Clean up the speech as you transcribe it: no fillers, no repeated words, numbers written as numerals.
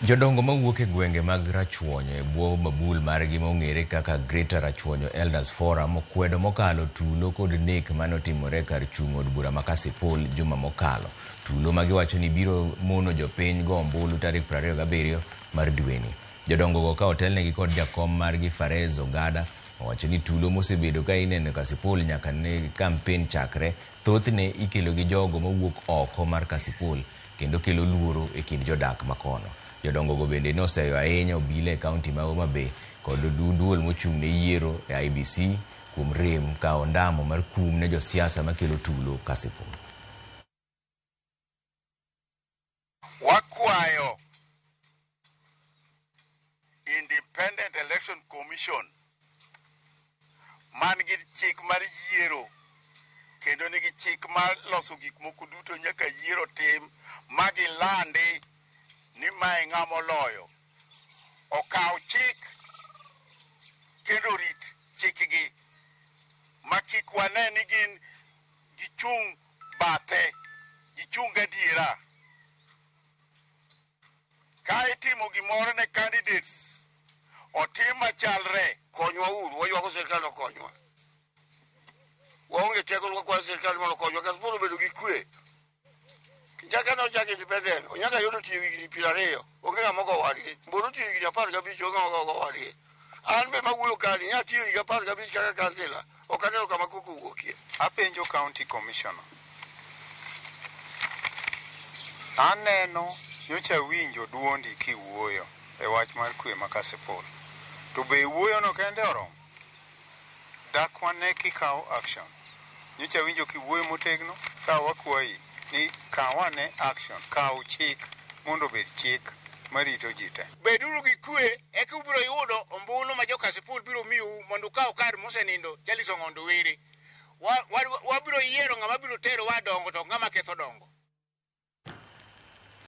Jodongo mawuok e gwenge mag Rachuonyo e bwo mabul margi mong'ere kaka Greater Rachuonyo Elders Forum okwedo mokalo tulo kod nek manotimore kar chung' od bura ma Kasipul juma mokalo. Tulo magiwacho ni biro mono jopiny go ombulu tarik 27 mar dweni. Jodongo go ka otelnegi kod jakom margi Farez Ogada owacho ni tulo mosebedo ka ineno Kasipul nyaka ne kampen chakre thothne ikelo gi jogo mawuok oko mar Kasipul kendo kelo luoro e kind jodak makono. Jodongo go bende noseyo ahinya obila e kaunti ma Homa Bay kod duol mochung' ne yiero e IBC kuom rem ka ondamo mar kum ne josiasa makelo tulo Kasipul. Wakwayo Independent Election Commission man gi chik mar yiero kendo nigi chik mar loso gik moko duto nyaka yiero tim magilandi ni mae ng'amo loyo okaw chik kendo rit chikgi makik wane ni gin gichung' bathe gichung' gadiera ka itimo gimoro ne candidates otim machalre. Konywa uru waywago sirkal okonywa waonge teko wakwayo sirkal mondo okonywa Kasipul obedo gi kwe kichaka nochako independent onyaka yudo tiyo higni 20 onge ng'ama ogo wadgi mboro tiyo higni 15 onge ng'ama ogo wadgi an be mawuoyo kani nya tiyo higa 15 kaka kansila ok aneno kama koko wuokie. Apenjo County Commissioner, aneno nyocha winjo duondi kiwuoyo e wach mar kwe ma Kasipul to be wuoyono kende oromo dak wane kikawo action. Nyocha winjo kiwuoyo motegno ka wakwayi ni kawane action kaw chik mondo bed chik marito ji te. Beduru gi kwe eka ubiro yudo ombulu ma jo Kasipul biro miu mondo ukaw kar mosenindo Jaliso Ng'ondo Were. Wabiro yiero ng'ama biro tero wa dongo to ng'ama ketho dongo.